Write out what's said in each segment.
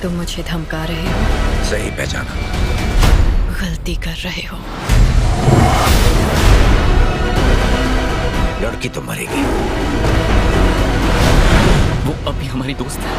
तुम मुझे धमका रहे हो। सही पहचाना। गलती कर रहे हो। लड़की तो मरेगी। वो अभी हमारी दोस्त है,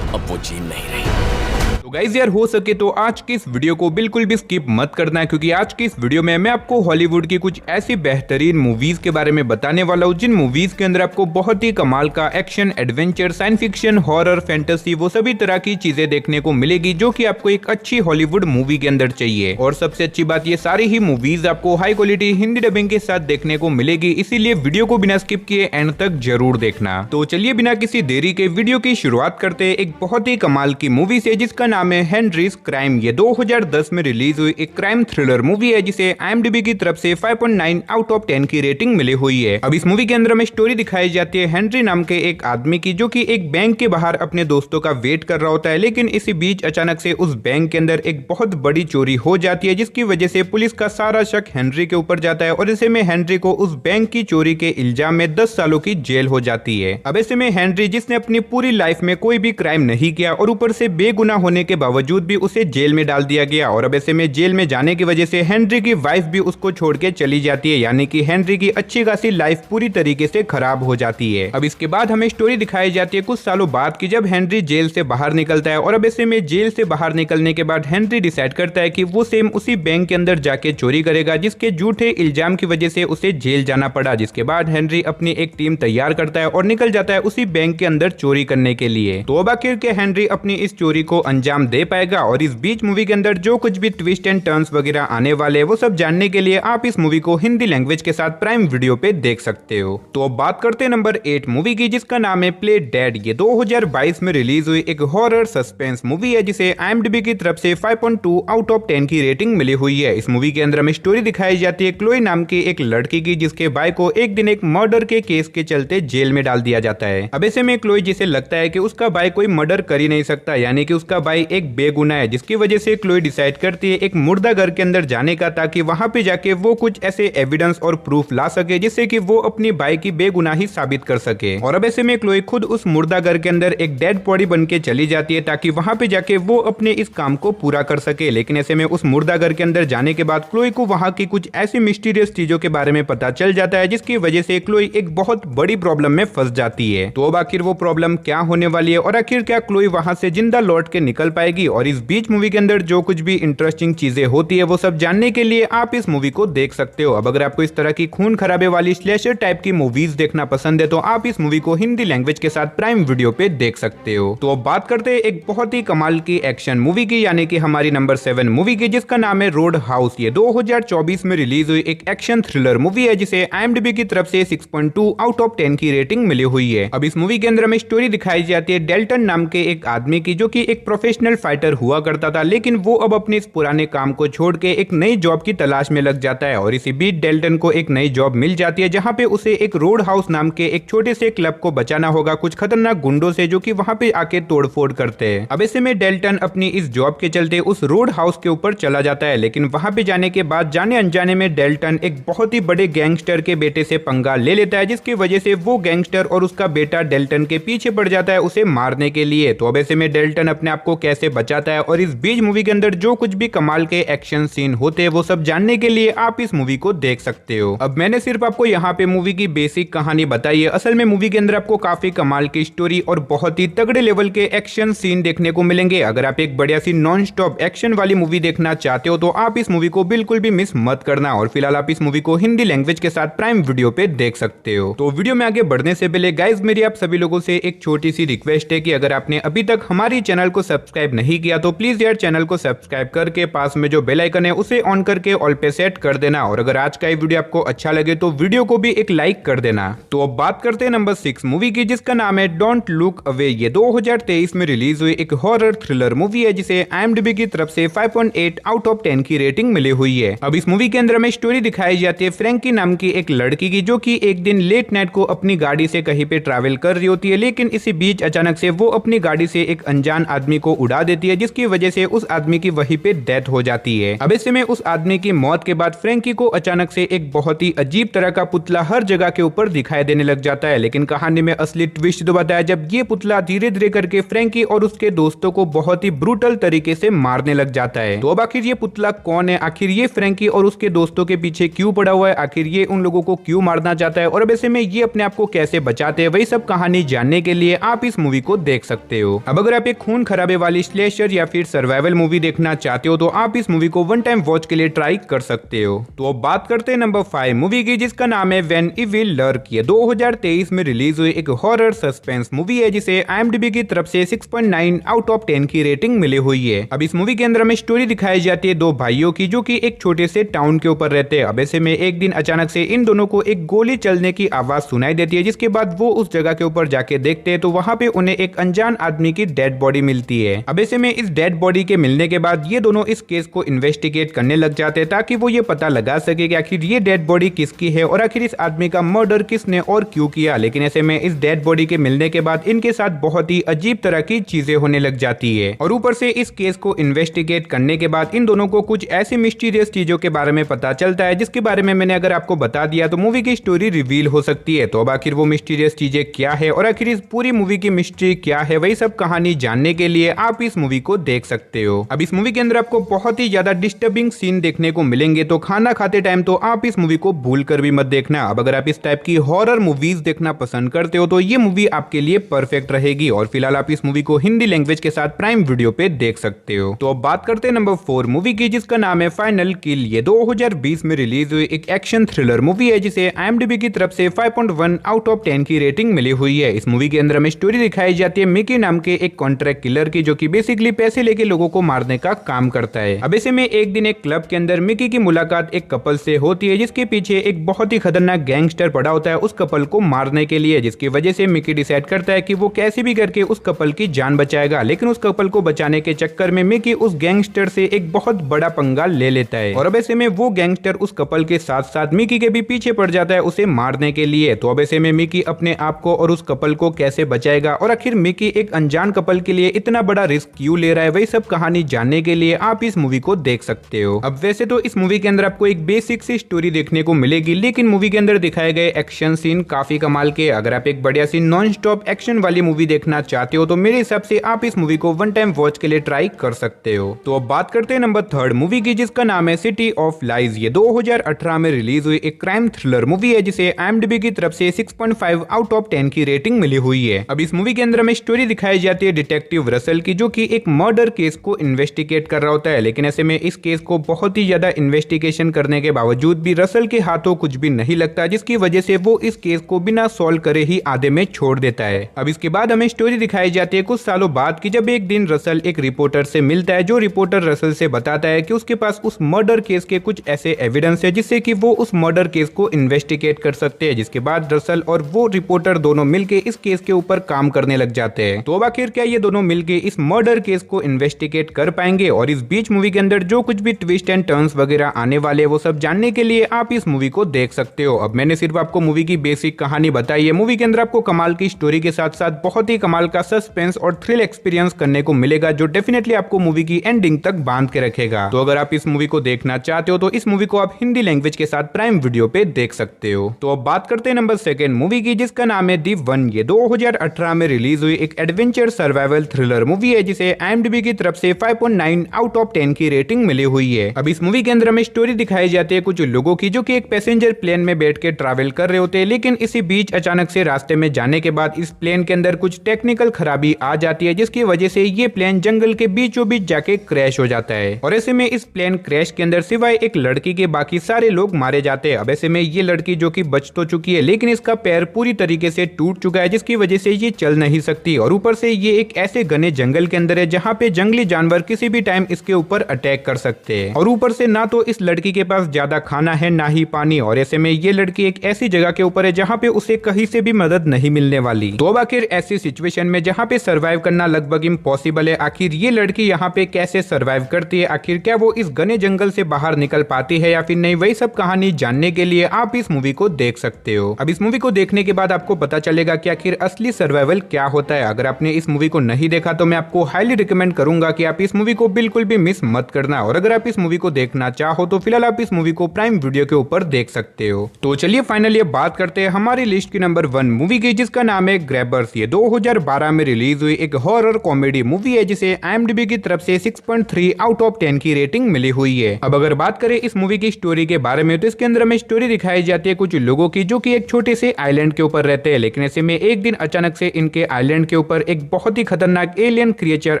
अब वो जीन नहीं रही। तो गाइस यार, हो सके तो आज की इस वीडियो को बिल्कुल भी स्किप मत करना है, क्योंकि आज की इस वीडियो में मैं आपको हॉलीवुड की कुछ ऐसी बेहतरीन मूवीज के बारे में बताने वाला हूँ जिन मूवीज के अंदर आपको बहुत ही कमाल का action, adventure, science fiction, horror, fantasy, वो सभी तरह की चीजें देखने को मिलेगी जो कि आपको एक अच्छी हॉलीवुड मूवी के अंदर चाहिए। और सबसे अच्छी बात, ये सारी ही मूवीज आपको हाई क्वालिटी हिंदी डबिंग के साथ देखने को मिलेगी, इसीलिए वीडियो को बिना स्किप किए एंड तक जरूर देखना। तो चलिए बिना किसी देरी के वीडियो की शुरुआत करते एक बहुत ही कमाल की मूवी से जिसका नाम है हेनरीज क्राइम। ये 2010 में रिलीज हुई एक क्राइम थ्रिलर मूवी है जिसे IMDb की तरफ से 5.9 आउट ऑफ 10 की रेटिंग मिली हुई है। अब इस मूवी के अंदर हमें स्टोरी दिखाई जाती है हेनरी नाम के एक आदमी की, जो कि एक बैंक के बाहर अपने दोस्तों का वेट कर रहा होता है, लेकिन इसी बीच अचानक से उस बैंक के अंदर एक बहुत बड़ी चोरी हो जाती है, जिसकी वजह से पुलिस का सारा शक हेनरी के ऊपर जाता है और ऐसे में हेनरी को उस बैंक की चोरी के इल्जाम में 10 सालों की जेल हो जाती है। अब ऐसे में हेनरी, जिसने अपनी पूरी लाइफ में कोई भी क्राइम नहीं किया और ऊपर से बेगुनाह होने के बावजूद भी उसे जेल में डाल दिया गया, और अब ऐसे में जेल में जाने की वजह से हेनरी की वाइफ भी उसको छोड़ के चली जाती है, यानी कि हेनरी की अच्छी खासी लाइफ पूरी तरीके से खराब हो जाती है। अब इसके बाद हमें स्टोरी दिखाई जाती है कुछ सालों बाद की, जब हेनरी जेल से बाहर निकलता है, और अब ऐसे में जेल से बाहर निकलने के बाद हेनरी डिसाइड करता है कि वो सेम उसी बैंक के अंदर जाके चोरी करेगा जिसके झूठे इल्जाम की वजह से उसे जेल जाना पड़ा। जिसके बाद हेनरी अपनी एक टीम तैयार करता है और निकल जाता है उसी बैंक के अंदर चोरी करने के लिए। तो अब आखिर के हेनरी अपनी इस चोरी को अंजाम दे पाएगा, और इस बीच मूवी के अंदर जो कुछ भी ट्विस्ट एंड टर्न्स वगैरह आने वाले हैं वो सब जानने के लिए आप इस मूवी को हिंदी लैंग्वेज के साथ प्राइम वीडियो पे देख सकते हो। तो अब बात करते हैं नंबर 8 मूवी की, जिसका नाम है प्ले डेड। ये 2022 में रिलीज हुई एक हॉरर सस्पेंस मूवी है जिसे IMDb की तरफ से 5.2 आउट ऑफ 10 की रेटिंग मिली हुई है। इस मूवी के अंदर हमें स्टोरी दिखाई जाती है क्लोई नाम की एक लड़की की, जिसके भाई को एक दिन एक मर्डर के केस के चलते जेल में डाल दिया जाता है। अब ऐसे में क्लोई, जिसे लगता है कि उसका भाई कोई मर्डर कर ही नहीं सकता, यानी कि उसका भाई एक बेगुनाह है, जिसकी वजह से क्लोई डिसाइड करती है एक मुर्दा घर के अंदर जाने का, ताकि वहां पे जाके वो कुछ ऐसे एविडेंस और प्रूफ ला सके जिससे कि वो अपनी भाई की बेगुनाही साबित कर सके। और अब ऐसे में क्लोई खुद उस मुर्दा घर के अंदर एक डेड बॉडी बन के चली जाती है, ताकि वहां पे जाके वो अपने इस काम को पूरा कर सके। लेकिन ऐसे में उस मुर्दा घर के अंदर जाने के बाद क्लोई को वहां की कुछ ऐसी मिस्टीरियस चीजों के बारे में पता चल जाता है, जिसकी वजह से क्लोई एक बहुत बड़ी प्रॉब्लम में फंस जाती है। तो अब आखिर वो प्रॉब्लम क्या होने वाली है और आखिर क्या क्लोई वहां से जिंदा लौट के निकल पाएगी, और इस बीच मूवी के अंदर जो कुछ भी इंटरेस्टिंग चीजें होती है वो सब जानने के लिए आप इस मूवी को देख सकते हो। अब अगर आपको इस तरह की खून खराबे वाली स्लैशर टाइप की मूवीज देखना पसंद है तो आप इस मूवी को हिंदी लैंग्वेज के साथ प्राइम वीडियो पे देख सकते हो। तो अब बात करते हैं एक बहुत ही कमाल की एक्शन मूवी की, यानी कि हमारी नंबर 7 मूवी की, जिसका नाम है रोड हाउस। ये 2024 में रिलीज हुई एक एक्शन थ्रिलर मूवी है जिसे IMDb की तरफ से 6.2 आउट ऑफ 10 की रेटिंग मिली हुई है। अब इस मूवी के अंदर हमें स्टोरी दिखाई जाती है डेल्टन नाम के एक आदमी की, जो कि एक प्रोफेशनल फाइटर हुआ करता था, लेकिन वो अब अपने इस पुराने काम को छोड़ के एक नई जॉब की तलाश में लग जाता है। और इसी बीच डेल्टन को एक नई जॉब मिल जाती है, जहां पे उसे एक रोड हाउस नाम के एक छोटे से क्लब को बचाना होगा कुछ खतरनाक गुंडों से, जो कि वहां पे आके तोड़फोड़ करते हैं। अब ऐसे में डेल्टन अपनी इस जॉब के चलते उस रोड हाउस के ऊपर चला जाता है, लेकिन वहां पे जाने के बाद जाने अनजाने में डेल्टन एक बहुत ही बड़े गैंगस्टर के बेटे से पंगा ले लेता है, जिसकी वजह से वो गैंगस्टर और उसका बेटा डेल्टन के पीछे पड़ जाता है उसे मारने के लिए। तो अब ऐसे में डेल्टन अपने आप को कैसे बचाता है, और इस बीच मूवी के अंदर जो कुछ भी कमाल के एक्शन सीन होते हैं वो सब जानने के लिए आप इस मूवी को देख सकते हो। अब मैंने सिर्फ आपको यहाँ पे मूवी की बेसिक कहानी बताई है, असल में मूवी के अंदर आपको काफी कमाल की स्टोरी और बहुत ही तगड़े लेवल के एक्शन सीन देखने को मिलेंगे। अगर आप एक बढ़िया सी नॉन स्टॉप एक्शन वाली मूवी देखना चाहते हो तो आप इस मूवी को बिल्कुल भी मिस मत करना, और फिलहाल आप इस मूवी को हिंदी लैंग्वेज के साथ प्राइम वीडियो पे देख सकते हो। तो वीडियो में आगे बढ़ने से पहले गाइज मेरी आप सभी लोगों से एक छोटी सी रिक्वेस्ट है कि अगर आपने अभी तक हमारी चैनल को सब्सक्राइब नहीं किया तो प्लीज यार चैनल को सब्सक्राइब करके पास में जो बेल आइकन है उसे ऑन करके ऑल पे सेट कर देना, और अगर आज का ये वीडियो आपको अच्छा लगे तो वीडियो को भी एक लाइक कर देना। तो अब बात करते हैं नंबर 6 मूवी की, जिसका नाम है डोंट लुक अवे। ये 2023 में रिलीज हुई एक हॉरर थ्रिलर मूवी है जिसे IMDb की तरफ से 5.8 आउट ऑफ 10 की रेटिंग मिली हुई है। अब इस मूवी के अंदर हमें स्टोरी दिखाई जाती है फ्रैंकी नाम की एक लड़की की, जो कि एक दिन लेट नाइट को अपनी गाड़ी से कहीं पे ट्रैवल कर रही होती है, लेकिन इसी बीच अचानक से वो अपनी गाड़ी से एक अनजान आदमी को उड़ा देती है, जिसकी वजह से उस आदमी की वहीं पे डेथ हो जाती है। अब ऐसे में उस आदमी की मौत के बाद फ्रैंकी को अचानक से एक बहुत ही अजीब तरह का पुतला हर जगह के ऊपर दिखाई देने लग जाता है। लेकिन कहानी में असली ट्विस्ट तो बताया जब ये पुतला धीरे धीरे करके फ्रैंकी और उसके दोस्तों को बहुत ही ब्रूटल तरीके से मारने लग जाता है। तो अब आखिर ये पुतला कौन है, आखिर ये फ्रैंकी और उसके दोस्तों के पीछे क्यों पड़ा हुआ है, आखिर ये उन लोगों को क्यों मारना चाहता है और अब ऐसे में ये अपने आप को कैसे बचाते हैं, वही सब कहानी जानने के लिए आप इस मूवी को देख सकते हो। अब अगर आप एक खून खराबे वाली स्लेशर या फिर सर्वाइवल मूवी देखना चाहते हो तो आप इस मूवी को वन टाइम वॉच के लिए ट्राई कर सकते हो। तो अब बात करते हैं नंबर 5 मूवी की, जिसका नाम है व्हेन इविल लर्क। ये 2023 में रिलीज हुई एक हॉरर सस्पेंस मूवी है जिसे IMDb की तरफ से 6.9 आउट ऑफ 10 की रेटिंग मिली हुई है। अब इस मूवी के अंदर हमें स्टोरी दिखाई जाती है दो भाइयों की जो कि एक छोटे से टाउन के ऊपर रहते हैं। अब ऐसे में एक दिन अचानक से इन दोनों को एक गोली चलने की आवाज सुनाई देती है, जिसके बाद वो उस जगह के ऊपर जाके देखते हैं तो वहां पे उन्हें एक अनजान आदमी की डेड बॉडी मिलती है। अब ऐसे में इस डेड बॉडी के मिलने के बाद ये दोनों इस केस को इन्वेस्टिगेट करने लग जाते हैं ताकि वो ये पता लगा सके कि आखिर ये डेड बॉडी किसकी है और आखिर इस आदमी का मर्डर किसने और क्यों किया। लेकिन ऐसे में इस डेड बॉडी के मिलने के बाद इनके साथ बहुत ही अजीब तरह की चीजें होने लग जाती है और ऊपर से इस केस को इन्वेस्टिगेट करने के बाद इन दोनों को कुछ ऐसी मिस्टीरियस चीजों के बारे में पता चलता है जिसके बारे में मैंने अगर आपको बता दिया तो मूवी की स्टोरी रिवील हो सकती है। तो अब आखिर वो मिस्टीरियस चीजें क्या है और आखिर इस पूरी मूवी की मिस्ट्री क्या है, वही सब कहानी जानने के लिए आप इस मूवी को देख सकते हो। अब इस मूवी के अंदर आपको बहुत ही ज्यादा डिस्टर्बिंग सीन देखने को मिलेंगे, तो खाना खाते टाइम तो आप इस मूवी को भूल कर भी मत देखना। अब अगर आप इस टाइप की हॉरर मूवीज देखना पसंद करते हो तो ये मूवी आपके लिए परफेक्ट रहेगी और फिलहाल आप इस मूवी को हिंदी लैंग्वेज के साथ प्राइम वीडियो पे देख सकते हो। तो अब बात करते हैं नंबर 4 मूवी की, जिसका नाम है फाइनल किल। ये 2020 में रिलीज हुई एक एक्शन थ्रिलर मूवी है जिसे IMDb की तरफ से 5.1 आउट ऑफ 10 की रेटिंग मिली हुई है। इस मूवी के अंदर हमें स्टोरी दिखाई जाती है मिकी नाम के एक कॉन्ट्रैक्ट किलर की, जो कि बेसिकली पैसे लेके लोगों को मारने का काम करता है। अब ऐसे में एक दिन एक क्लब के अंदर मिकी की मुलाकात एक कपल से होती है जिसके पीछे एक बहुत ही खतरनाक गैंगस्टर पड़ा होता है उस कपल को मारने के लिए, जिसकी वजह से मिकी डिसाइड करता है कि वो कैसे भी करके उस कपल की जान बचाएगा। लेकिन उस कपल को बचाने के चक्कर में मिकी उस गैंगस्टर से एक बहुत बड़ा पंगा ले लेता है और अब ऐसे में वो गैंगस्टर उस कपल के साथ साथ मिकी के भी पीछे पड़ जाता है उसे मारने के लिए। तो अब ऐसे में मिकी अपने आप को और उस कपल को कैसे बचाएगा और आखिर मिकी एक अनजान कपल के लिए इतना बड़ा रिस्क क्यों ले रहा है, वही सब कहानी जानने के लिए आप इस मूवी को देख सकते हो। अब वैसे तो इस मूवी के अंदर आपको एक बेसिक सी स्टोरी देखने को मिलेगी, लेकिन मूवी के अंदर दिखाए गए एक्शन सीन काफी कमाल के। अगर आप एक बढ़िया सी नॉन स्टॉप एक्शन वाली मूवी देखना चाहते हो तो मेरे हिसाब से आप इस मूवी को वन टाइम वॉच के लिए ट्राई कर सकते हो। तो अब बात करते हैं नंबर 3 मूवी की, जिसका नाम है सिटी ऑफ लाइज। ये 2018 में रिलीज हुई एक क्राइम थ्रिलर मूवी है जिसे IMDb की तरफ से 6.5 आउट ऑफ 10 की रेटिंग मिली हुई है। अब इस मूवी के अंदर हमें स्टोरी दिखाई जाती है डिटेक्टिव रसल की, जो कि एक मर्डर केस को इन्वेस्टिगेट कर रहा होता है। लेकिन ऐसे में इस केस को बहुत ही ज्यादा इन्वेस्टिगेशन करने के बावजूद भी रसल के हाथों कुछ भी नहीं लगता, जिसकी वजह से वो इस केस को बिना सॉल्व करे ही आधे में छोड़ देता है। अब इसके बाद हमें स्टोरी दिखाई जाती है कुछ सालों बाद की, जब एक दिन रसल एक रिपोर्टर से मिलता है, जो रिपोर्टर रसल से बताता है कि उसके पास उस मर्डर केस के कुछ ऐसे एविडेंस है जिससे कि वो उस मर्डर केस को इन्वेस्टिगेट कर सकते हैं। जिसके बाद रसल और वो रिपोर्टर दोनों मिलके इस केस के ऊपर काम करने लग जाते हैं। तो अब आखिर क्या ये दोनों मिलके इस मर्डर केस को इन्वेस्टिगेट कर पाएंगे और इस बीच मूवी के अंदर जो कुछ भी ट्विस्ट एंड टर्न्स वगैरह आने वाले वो सब जानने के लिए आप इस मूवी को देख सकते हो। अब मैंने सिर्फ आपको मूवी की बेसिक कहानी बताई है। मूवी के अंदर आपको कमाल की स्टोरी के साथ साथ बहुत ही कमाल का सस्पेंस और थ्रिल एक्सपीरियंस करने को मिलेगा, जो डेफिनेटली आपको मूवी की एंडिंग तक बांध के रखेगा। तो अगर आप इस मूवी को देखना चाहते हो तो इस मूवी को आप हिंदी लैंग्वेज के साथ प्राइम वीडियो पे देख सकते हो। तो अब बात करते हैं नंबर 2 मूवी की, जिसका नाम है दी वन। ये 2018 में रिलीज हुई एक एडवेंचर सर्वाइवल थ्रिलर मूवी है जिसे IMDb की तरफ से 5.9 आउट ऑफ 10 की रेटिंग मिली हुई है। अब इस मूवी के अंदर हमें स्टोरी दिखाई जाती है कुछ लोगों की, जो कि एक पैसेंजर प्लेन में बैठ के ट्रैवल कर रहे होते हैं, लेकिन इसी बीच अचानक से रास्ते में जाने के बाद इस प्लेन के अंदर कुछ टेक्निकल खराबी आ जाती है, जिसकी वजह से ये प्लेन जंगल के बीचों बीच जाके क्रैश हो जाता है और ऐसे में इस प्लेन क्रैश के अंदर सिवाय एक लड़की के बाकी सारे लोग मारे जाते हैं। अब ऐसे में ये लड़की जो कि बच तो चुकी है, लेकिन इसका पैर पूरी तरीके से टूट चुका है, जिसकी वजह से ये चल नहीं सकती और ऊपर से ये एक ऐसे घने जंगल के अंदर है जहाँ पे जंगली जानवर किसी भी टाइम इसके ऊपर अटैक कर सकते हैं और ऊपर से ना तो इस लड़की के पास ज्यादा खाना है ना ही पानी और ऐसे में ये लड़की एक ऐसी जगह के ऊपर है जहाँ पे उसे कहीं से भी मदद नहीं मिलने वाली। तो अब आखिर ऐसी सिचुएशन में जहाँ पे सरवाइव करना लगभग इम्पॉसिबल है, आखिर ये लड़की यहाँ पे कैसे सरवाइव करती है, आखिर क्या वो इस घने जंगल से बाहर निकल पाती है या फिर नहीं, वही सब कहानी जानने के लिए आप इस मूवी को देख सकते हो। अब इस मूवी को देखने के बाद आपको पता चलेगा कि आखिर असली सर्वाइवल क्या होता है। अगर आपने इस मूवी को नहीं देखा तो मैं आपको आपको हाईली रिकमेंड करूंगा कि आप इस मूवी को बिल्कुल भी मिस मत करना। और अगर आप इस मूवी को देखना चाहो तो फिलहाल आप इस मूवी को प्राइम वीडियो के ऊपर देख सकते हो। तो चलिए फाइनली बात करते हैं हमारी लिस्ट की नंबर 1 मूवी की, जिसका नाम है ग्रैबर्स। ये 2012 में रिलीज हुई एक हॉरर कॉमेडी मूवी है जिसे IMDb की तरफ से 6.3 आउट ऑफ 10 की रेटिंग मिली हुई है। अब अगर बात करें इस मूवी की स्टोरी के बारे में तो इसके अंदर हमें स्टोरी दिखाई जाती है कुछ लोगों की जो कि एक छोटे से आइलैंड के ऊपर रहते हैं, लेकिन ऐसे में एक दिन अचानक से इनके आइलैंड के ऊपर एक बहुत ही खतरनाक एलियन क्रिएचर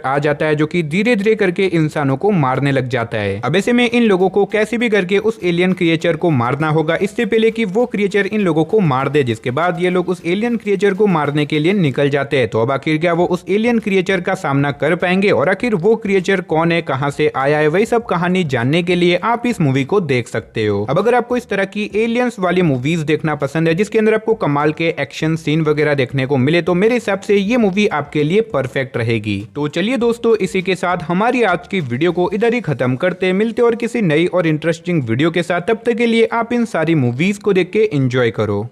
आ जाता है जो कि धीरे धीरे करके इंसानों को मारने लग जाता है। अब ऐसे में इन लोगों को कैसे भी करके उस एलियन क्रिएचर को मारना होगा इससे पहले कि वो क्रिएचर इन लोगों को मार दे, जिसके बाद ये लोग उस एलियन क्रिएचर को मारने के लिए निकल जाते हैं। तो अब आखिर क्या वो उस एलियन क्रिएचर का सामना कर पाएंगे और आखिर वो क्रिएचर कौन है, कहां से आया है, वही सब कहानी जानने के लिए आप इस मूवी को देख सकते हो। अब अगर आपको इस तरह की एलियंस वाली मूवीज देखना पसंद है जिसके अंदर आपको कमाल के एक्शन सीन वगैरह देखने को मिले तो मेरे हिसाब से ये मूवी आपके लिए परफेक्ट रहेगी। तो चलिए दोस्तों, इसी के साथ हमारी आज की वीडियो को इधर ही खत्म करते, मिलते और किसी नई और इंटरेस्टिंग वीडियो के साथ। तब तक के लिए आप इन सारी मूवीज को देख के एंजॉय करो।